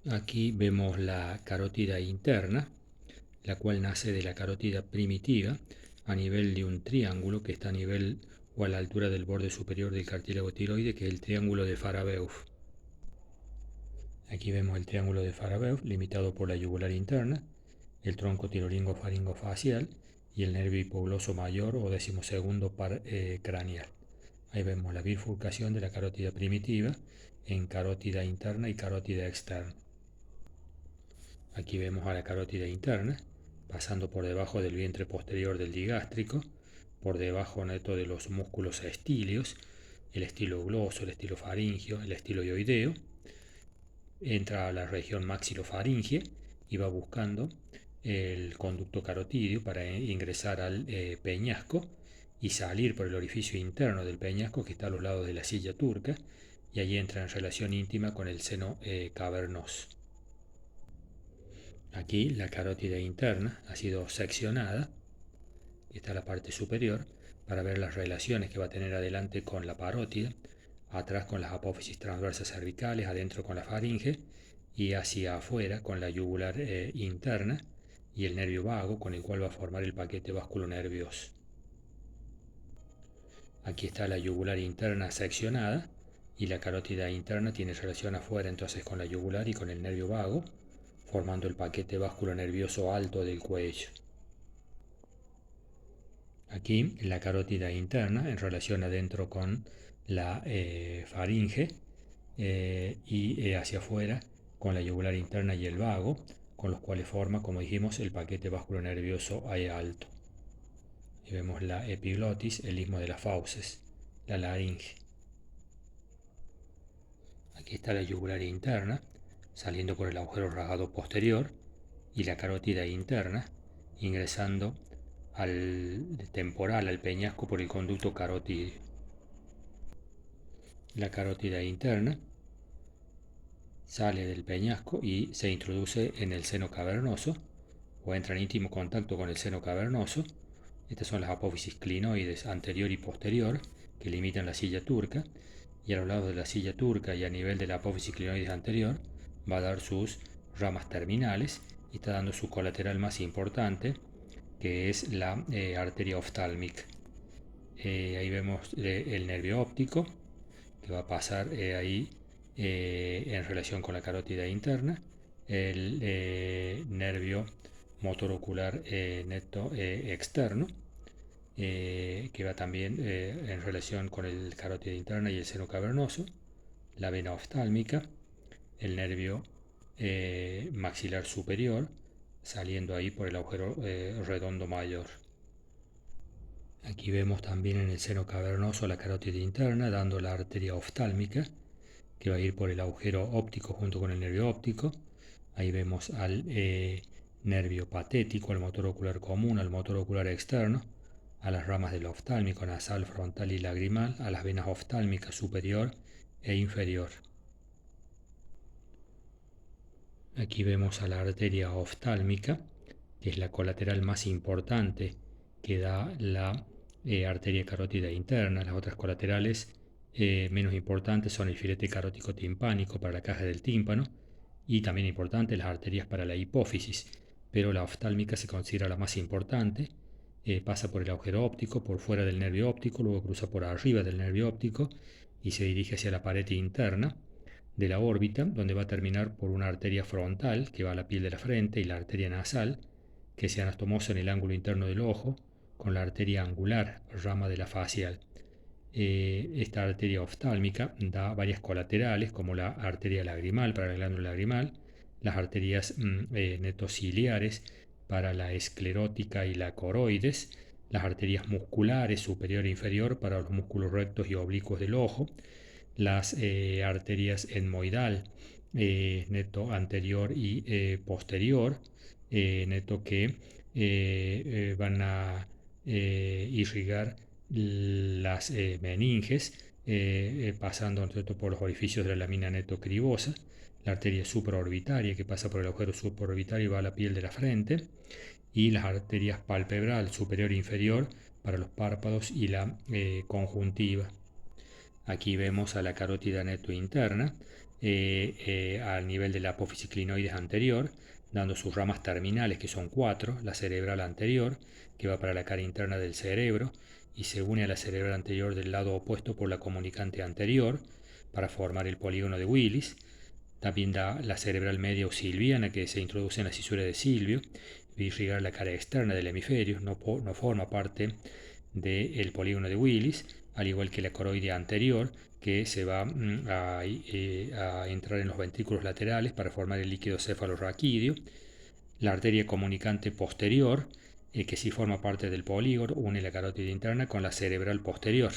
Aquí vemos la carótida interna, la cual nace de la carótida primitiva a nivel de un triángulo que está a nivel o a la altura del borde superior del cartílago tiroide, que es el triángulo de Farabeuf. Aquí vemos el triángulo de Farabeuf limitado por la yugular interna, el tronco tirolingo-faringofacial y el nervio hipogloso mayor o decimosegundo par craneal. Ahí vemos la bifurcación de la carótida primitiva en carótida interna y carótida externa. Aquí vemos a la carótida interna, pasando por debajo del vientre posterior del digástrico, por debajo neto de los músculos estilios, el estilo gloso, el estilo faringio, el estilo hioideo. Entra a la región maxilofaringe y va buscando el conducto carotídeo para ingresar al peñasco y salir por el orificio interno del peñasco que está a los lados de la silla turca, y allí entra en relación íntima con el seno cavernoso. Aquí la carótida interna ha sido seccionada, esta es la parte superior, para ver las relaciones que va a tener adelante con la parótida, atrás con las apófisis transversas cervicales, adentro con la faringe y hacia afuera con la yugular interna y el nervio vago con el cual va a formar el paquete vasculonervioso. Aquí está la yugular interna seccionada y la carótida interna tiene relación afuera entonces con la yugular y con el nervio vago, formando el paquete vasculonervioso alto del cuello. Aquí la carótida interna en relación adentro con la faringe y hacia afuera con la yugular interna y el vago, con los cuales forma, como dijimos, el paquete vasculonervioso alto. Y vemos la epiglotis, el istmo de las fauces, la laringe. Aquí está la yugular interna, saliendo por el agujero rasgado posterior, y la carótida interna, ingresando al temporal, al peñasco, por el conducto carotídeo. La carótida interna sale del peñasco y se introduce en el seno cavernoso, o entra en íntimo contacto con el seno cavernoso. Estas son las apófisis clinoides anterior y posterior que limitan la silla turca, y a los lados de la silla turca y a nivel de la apófisis clinoides anterior va a dar sus ramas terminales y está dando su colateral más importante, que es la arteria oftálmica. Ahí vemos el nervio óptico que va a pasar ahí en relación con la carótida interna, el nervio motor ocular neto externo, que va también en relación con el carótida interna y el seno cavernoso, la vena oftálmica, el nervio maxilar superior, saliendo ahí por el agujero redondo mayor. Aquí vemos también en el seno cavernoso la carótida interna, dando la arteria oftálmica, que va a ir por el agujero óptico junto con el nervio óptico. Ahí vemos al nervio patético, al motor ocular común, al motor ocular externo, a las ramas del oftálmico nasal, frontal y lagrimal, a las venas oftálmicas superior e inferior. Aquí vemos a la arteria oftálmica, que es la colateral más importante que da la arteria carótida interna. Las otras colaterales menos importantes son el filete carótico timpánico para la caja del tímpano y también importantes las arterias para la hipófisis, pero la oftálmica se considera la más importante. Pasa por el agujero óptico, por fuera del nervio óptico, luego cruza por arriba del nervio óptico y se dirige hacia la pared interna de la órbita, donde va a terminar por una arteria frontal que va a la piel de la frente y la arteria nasal, que se anastomosa en el ángulo interno del ojo, con la arteria angular, rama de la facial. Esta arteria oftálmica da varias colaterales, como la arteria lagrimal para la glándula lagrimal, las arterias netociliares para la esclerótica y la coroides, las arterias musculares superior e inferior para los músculos rectos y oblicuos del ojo, las arterias etmoidal, neto anterior y posterior, neto que van a irrigar las meninges, pasando por los orificios de la lamina neto cribosa, la arteria supraorbitaria que pasa por el agujero supraorbitario y va a la piel de la frente, y las arterias palpebral superior e inferior para los párpados y la conjuntiva. Aquí vemos a la carótida neto interna, al nivel de la apófisis clinoides anterior, dando sus ramas terminales, que son 4, la cerebral anterior, que va para la cara interna del cerebro, y se une a la cerebral anterior del lado opuesto por la comunicante anterior, para formar el polígono de Willis. También da la cerebral media o silviana, que se introduce en la cisura de Silvio, va a irrigar la cara externa del hemisferio, no forma parte del polígono de Willis, al igual que la coroide anterior, que se va a entrar en los ventrículos laterales para formar el líquido cefalorraquídeo. La arteria comunicante posterior, que sí forma parte del polígono, une la carótida interna con la cerebral posterior.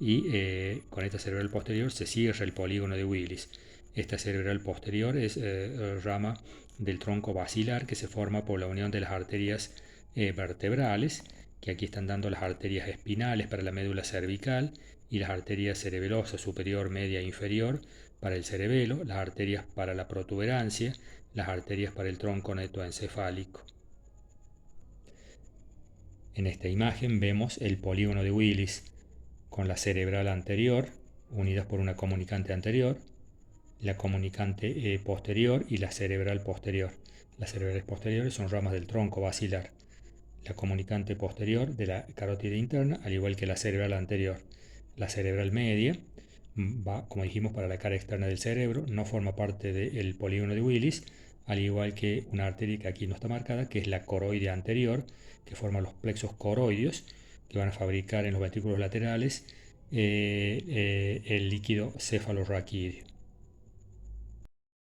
Y con esta cerebral posterior se cierra el polígono de Willis. Esta cerebral posterior es rama del tronco basilar que se forma por la unión de las arterias vertebrales, que aquí están dando las arterias espinales para la médula cervical y las arterias cerebelosas superior, media e inferior para el cerebelo, las arterias para la protuberancia, las arterias para el tronco netoencefálico. En esta imagen vemos el polígono de Willis con la cerebral anterior, unidas por una comunicante anterior, la comunicante posterior y la cerebral posterior. Las cerebrales posteriores son ramas del tronco basilar. La comunicante posterior de la carótida interna, al igual que la cerebral anterior. La cerebral media va, como dijimos, para la cara externa del cerebro, no forma parte del polígono de Willis, al igual que una arteria que aquí no está marcada, que es la coroide anterior, que forma los plexos coroideos, que van a fabricar en los ventrículos laterales el líquido cefalorraquídeo.